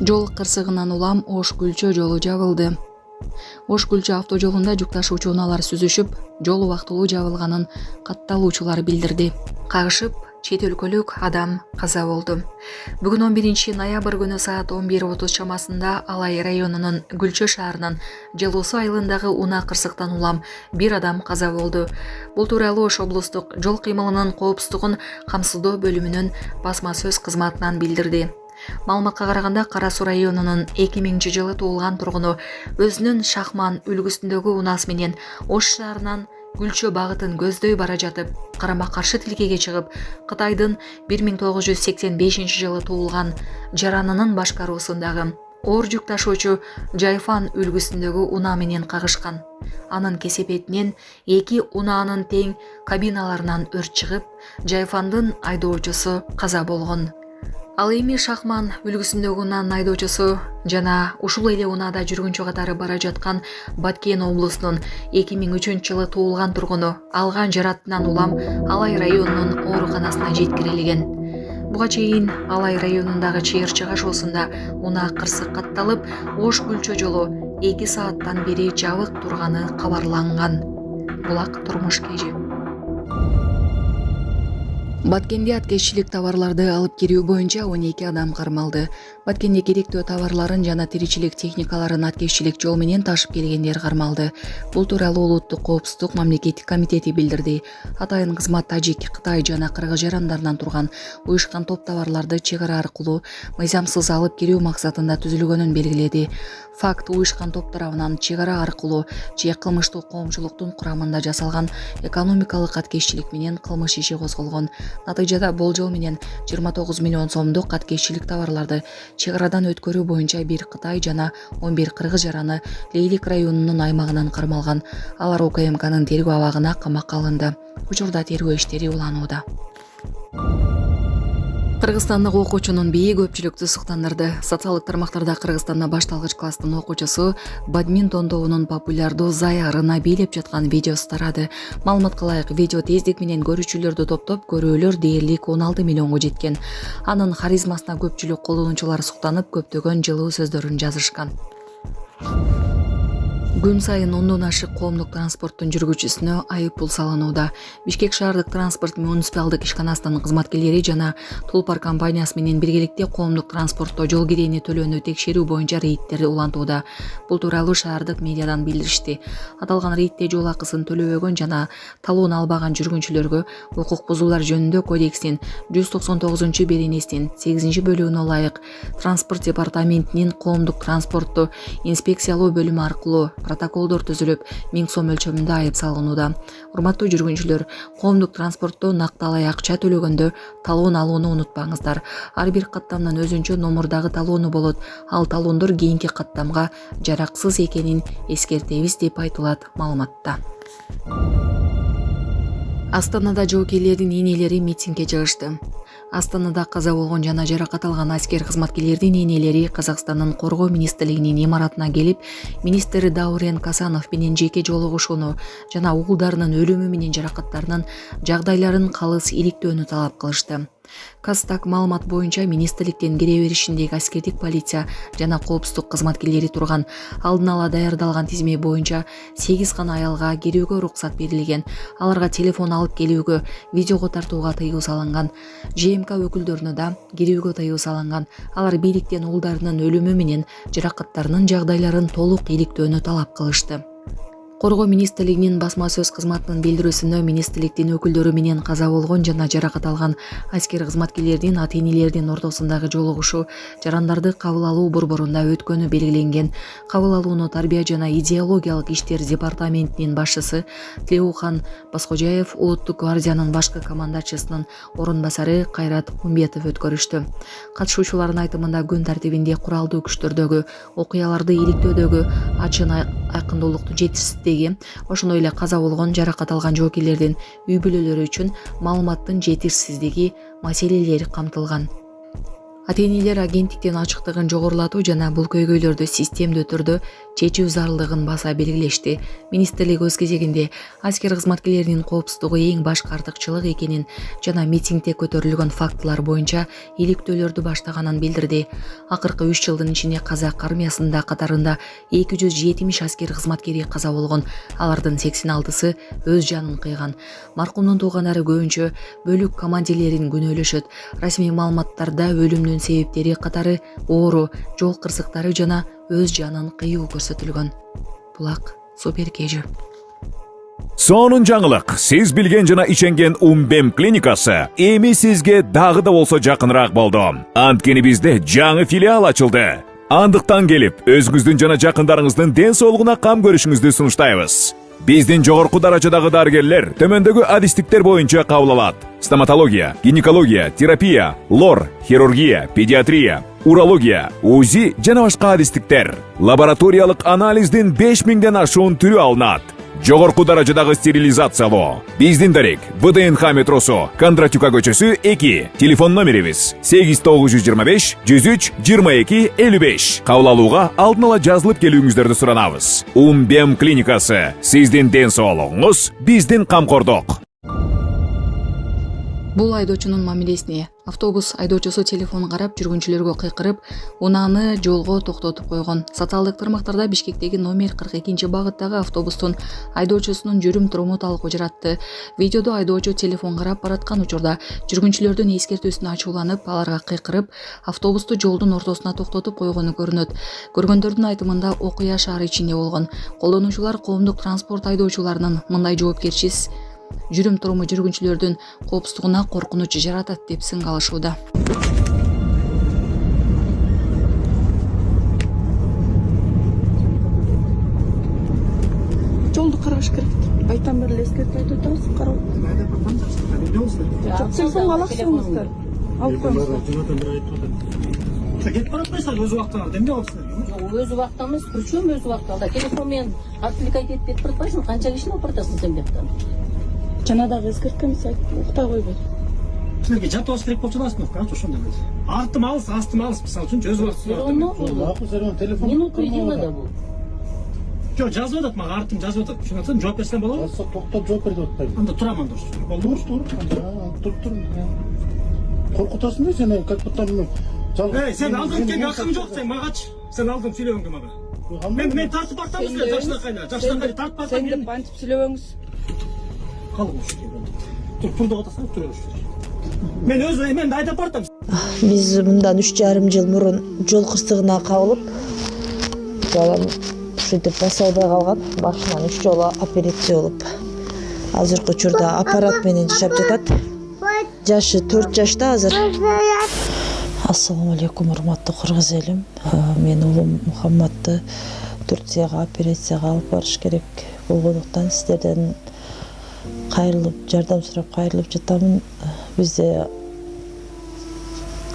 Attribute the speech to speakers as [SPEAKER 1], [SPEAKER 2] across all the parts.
[SPEAKER 1] Жол кырсыгынан улам Ош Күлчө жолу жабылды. Ош Күлчө автожолунда жүк ташуучу унаалар сүзүшүп, жол убактылуу жабылганын катталуучулар билдирди. Кагышып, чет өлкөлүк адам каза болду. Бүгүн 11 ноябрь күнү саат 11:30 чамасында Алай районунун Күлчө шаарынын Желосу айылындагы унаа кырсыктан улам бир адам каза болду. Бул тууралуу Ош облустук жол кыймылынын коопсуздугун камсыздоо бөлүмүнүн басма сөз кызматынан билдирди. Маалыматка караганда Кара Суу районунун 2000-жылы туулган тургуну өзүнүн Шахман үлгүсүндөгү унаасы менен Ош шаарынан Күлчө багытын көздөй бара жатып, карама-каршы тилкеге чыгып, Кытайдын 1985-жылы туулган жаранынын башкаруусундагы оор жүк ташуучу Жайфан үлгүсүндөгү унаа менен кагышкан. Анын кесепетинен 2 унаанын тең кабиналарынан өрт чыгып, Жайфандын айдоочусу каза болгон. Ал эми Шахман үлгүсүндөгү унаанын айдоочусу жана ушул эле унаада жүргүнчү катары бара жаткан Баткен облусунун 2003-жылы туулган тургуну алган жаратынан улам Алай районунун ооруканасына жеткирилген. Буга чейин Алай районундагы Чыйыр чыгашуусунда унаа кырсык катталып, Ош Күлчө жолу 2 сааттан бери жабык турганы кабарланган. Булак турмуш кежи. Баткенде аткезчилик товарларды алып кирүү боюнча 12 адам кармалды. Баткенде керектүү товарларын жана тиричилик техникаларын аткезчилик жол менен ташып келгендер кармалды. Бул тууралуу Улуттук коопсуздук мамлекеттик комитети билдирди. Атайын кызмат Тажик, Кытай жана Кыргыз жарандарынан турган уюшкан топ товарларды чек ара аркылуу мыйзамсыз алып кирүү максатында түзүлгөнүн белгиледи. Факт уюшкан топ тарабынан чек ара аркылуу же кылмыштык коомчулуктун курамында жасалган экономикалык аткезчилик менен кылмыш иши козголгон. Натыйжада болжол менен 29 миллион сомдук аткезчилик товарларды чек арадан өткөрүү боюнча 1 Кытай жана 11 Кыргыз жараны Лейлик районунун аймагынан кармалган. Алар УКМКнын тергөө абагына камакка алынды. Учурда тергөө иштери уланууда. Кыргызстандык окуучунун бийи көпчүлүктү суктандырды. Социалдык тармактарда Кыргызстанда башталгыч класстын окуучусу бадминтон тобунун популярдуу Заярына бийлеп жаткан видеосу тарады. Маалыматка ылайык, видео тездик менен көрүүчүлөрдү топтоп, көрүүлөр дээрлик 16 миллионго жеткен. Анын харизмасына көпчүлүк колдонуучулар суктанып, көптөгөн жылуу сөздөрүн жазышкан. Күн сайын ондон ашык коомдук транспорттун жүргүчүсүнө айып пул салынууда. Бишкек шаардык транспорт муниципалдык ишканасынын кызматкерлери жана Тулпар компаниясы менен биргеликте коомдук транспортто жол киреени төлөөнү текшерүү боюнча рейдтер улантууда. Бул тууралуу шаардык медиадан билдиришти. Аталган рейдте жол акысын төлөбөгөн жана талоон албаган жүргүнчүлөргө укук бузуулар жөнүндө кодекстин 199-беренесинин 8-бөлүгүнө ылайык Транспорт департаментинин коомдук транспортту инспекциялоо бөлүмү аркылуу протоколдор түзүлүп, 1000 сом өлчөмүндө айып салынууда. Урматтуу жүргүнчүлөр, коомдук транспортто накталай акча төлөгөндө талоон алууну унутпаңыздар. Ар бир каттамдын өзүнчө номурдагы талоону болот. Ал талоондор кийинки каттамга жараксыз экенин эскертебиз деп айтылат маалыматта. Астанада жоокейлердин энелери митингге чыгышты. Астанада каза болгон жана жаракат алган аскер кызматкерлердин энелери Казакстандын Коргоо министрлигинин имаратына келип, министр Даурен Касанов менен жеке жолугушууну жана уулдарынын өлүмү менен жаракаттарынын жагдайларын калыс иликтөөнү талап кылышты. Казтак маалымат боюнча министрликтен кире беришиндеги аскердик полиция жана коопсуздук кызматкерлери турган алдын ала даярдалган тизме боюнча 8 гана аялга кирүүгө уруксат берилген. Аларга телефон алып келүүгө, видеого тартууга тыюу салынган. ЖМК өкүлдөрүнө да кирүүгө тыюу салынган. Алар бийликтен уулдарынын өлүмү менен жаракаттарынын жагдайларын толук иликтөөнү талап кылышты. Коргоо министрлигинин басма сөз кызматынын билдирүүсүндө министрликтин өкүлдөрү менен каза болгон жана жаракат алган аскер кызматкерлердин ата-энелердин ортосундагы жолугушуу жарандарды кабыл алуу борборунда өткөнү белгиленген. Кабыл алууну Тарбия жана идеологиялык иштер департаментинин башчысы Тилеухан Баскожаев, Улуттук гвардиянын башкы командачысынын орун басары Кайрат Умбетов өткөрүштү. Катышуучулардын айтымында күн тартибинде куралдуу күчтөрдөгү окуяларды иликтөөдөгү ачын айкындуулуктун жетишсиздиги, ошондой эле каза болгон жаракат алган жоокейлердин үй бүлөлөрү үчүн маалыматтын жетишсиздиги маселелери камтылган. Ата-энелер агенттиктен ачыктыгын жогорулатуу жана бул көйгөйлөрдү системдүү түрдө чечүү зарылдыгын баса белгилешти. Министрлик өз кезегинде аскер кызматкерлеринин коопсуздугу эң башкы артыкчылык экенин жана митингде көтөрүлгөн фактылар боюнча иликтөөлөрдү баштаганын билдирди. Акыркы 3 жылдын ичинде казак армиясында катарында 270 аскер кызматкери каза болгон, алардын 86-сы өз жанын кыйган. Маркумдун туугандары көбүнчө бөлүк командирлерин күнөөлөшөт. Расмий маалыматтарда өлүмдүн себептери катары оору, жол кырсыктары жана өз жанын кыюу көрсөтүлгөн. Булак Суперкежи.
[SPEAKER 2] Сонун жаңылык. Сиз билген жана ишенген Умбем клиникасы эми сизге дагы да болсо жакыныраак болду. Анткени бизде жаңы филиал ачылды. Андыктан келип, өзүңүздүн жана жакындарыңыздын ден соолугуна кам көрүшүңүздү сунуштайбыз. Биздин жогорку даражадагы дарыгерлер төмөндөгү адистиктер боюнча кабыл алат: стоматология, гинекология, терапия, лор, хирургия, педиатрия, урология, УЗИ жана башка адистиктер. Лабораториялык анализдин 5000ден ашуун түрү алынат. Жогорку даражадагы стерилизациялоо. Биздин дарек ВДНХ метросу, Кондратюка көчөсү 2. Телефон номерибиз 8925 103 22 55. Кабыл алууга алдын ала жазылып келүүңүздөрдү суранабыз. Умбем клиникасы. Сиздин ден соолугуңуз биздин камкордук.
[SPEAKER 1] Бул айдоочунун мамилесине автобус айдоочусу телефонун карап жүргүнчүлөргө кыйкырып, унааны жолго токтотуп койгон. Социалдык тармактарда Бишкектеги номер 42-багыттагы автобустун айдоочусунун жүрүм туруму талкуу жаратты. Видеодо айдоочу телефон карап бараткан учурда жүргүнчүлөрдүн эскертүүсүнө ачууланып, аларга кыйкырып, автобусту жолдун ортосуна токтотуп койгону көрүнөт. Көргөндөрдүн айтымында окуя шаар ичинде болгон. Колдонуучулар коомдук транспорт айдоочуларынын мындай жоопкерчисиз жүрүм туруму жүргүнчүлөрдүн коопсуздугуна коркунуч жаратат деп сынга алышууда.
[SPEAKER 3] Жолду караш керек. Айтам бир эскертип айтып атабыз, карап. Телефонго алаксыңыздар. Алып коюңуздар.
[SPEAKER 4] Кетип баратпайсыздар өз убактыңарда эмне кылыпсыздар?
[SPEAKER 5] Жок, өз убактта эмес, причем өз убактта. Телефон менен отвлекать этип баратпайсың, канча кишини алып баратасың сен деп атам.
[SPEAKER 3] Жана дагы эскерткенбиз, уктай койбой.
[SPEAKER 4] Силерге жатып алыш керек болчу да остановкага ошондой эмес. Артым алыс, астым алыс, мисалы үчүн өз убактыңарда.
[SPEAKER 5] Телефон минуту дело да бул.
[SPEAKER 4] Жок, жазып атат мага, артым жазып атат. Ошондон соң жооп берсем болобу?
[SPEAKER 6] Токтоп жооп берип атпайбы?
[SPEAKER 4] Анда турам анда. Болду.
[SPEAKER 6] Тур. Коркутасың да сен, как будто
[SPEAKER 4] Сен алдын келген акым жок, сен магачы. Сен алдын сүйлөгөнгө мага. Мен тартып бактам силер жакшынакайла. Жакшынакай тартып бактам.
[SPEAKER 3] Сен деп антип сүйлөбөңүз.
[SPEAKER 4] Калып турду атасаң тура бериш. Мен өз мен айтып бартам.
[SPEAKER 7] Биз мындан 3,5 жыл мурун жол кырсыгына кабылып, балам ушинтип баса албай калган, башынан 3 жолу операция болуп. Азыркы учурда аппарат менен жашап жатат. Жашы 4 жашта азыр. Ассаламу алейкум, урматтуу кыргыз элим. Мен уулум Мухаммадты Турцияга операцияга алып барыш керек болгондуктан сиздерден кайрылып, жардам сурап кайрылып жатамын. Бизде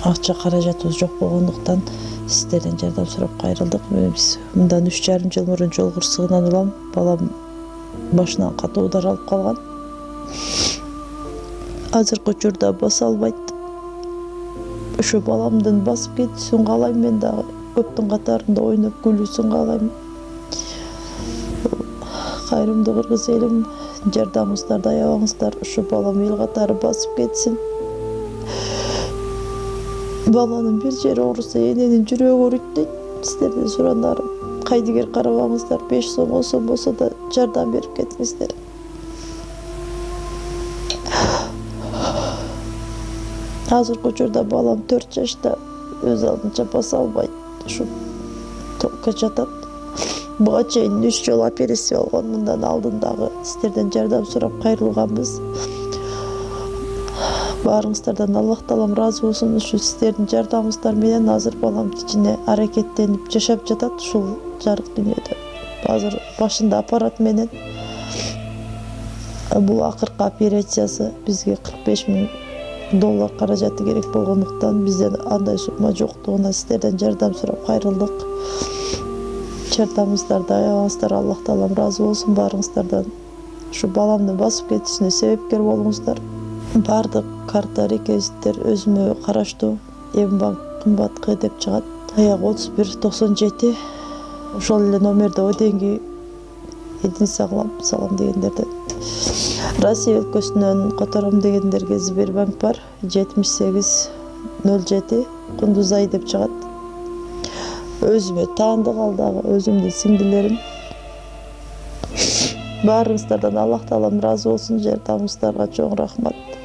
[SPEAKER 7] акча каражатыбыз жок болгондуктан сиздерден жардам сурап кайрылдык. Биз мындан 3,5 жыл мурун жол кырсыгынан улам, балам башынан катуу удар алып калган. Азыркы учурда баса албайт. Ошо баламдын басып кетүүсүн каалайм, мен дагы көптүн катарында ойноп күлүүсүн каалайм. Кайрымдуу кыргыз элим, жардамыңыздарды аябаңыздар, ушу балам эл катары басып кетсин. Баланын бир жери ооруса эненин жүрөгү ооруйт дейт. Сиздерден суранарым, кайдыгер карабаңыздар, 5 сом 10 сом болсо да жардам берип кетиңиздер. Азыркы учурда балам 4 жашта, өз алдынча баса албайт. Ушу токко жатат. Буга чейин 3 жолу операция болгон, мындан алдын дагы сиздерден жардам сурап кайрылганбыз. Баарыңыздардан Аллах таалам ыраазы болсун. Ушу сиздердин жардамыңыздар менен азыр балам ичине аракеттенип жашап жатат ушул жарык дүйнөдө. Азыр башында аппарат менен. Бул акыркы операциясы бизге $45,000 каражаты керек болгондуктан бизден андай сумма жоктугуна сиздерден жардам сурап кайрылдык. Жардамыңыздарды аябаңыздар, Аллах таалам ыраазы болсун баарыңыздардан. Ушу баламдын басып кетүүсүнө себепкер болуңуздар. Бардык карта реквизиттер өзүмө караштуу. Эмбанк кымбат К деп чыгат. Аяк 3197. Ошол эле номерде оденги Эдин саглам салам дегендерде. Россия өлкөсүнөн котором дегендерге Сбербанк бар 7807 Кундузай деп чыгат. Өзүмө таандык ал дагы өзүмдүн сиңдилерим. Баарыңыздардан Аллах таалам ыраазы болсун, жардамыңыздарга чоң рахмат.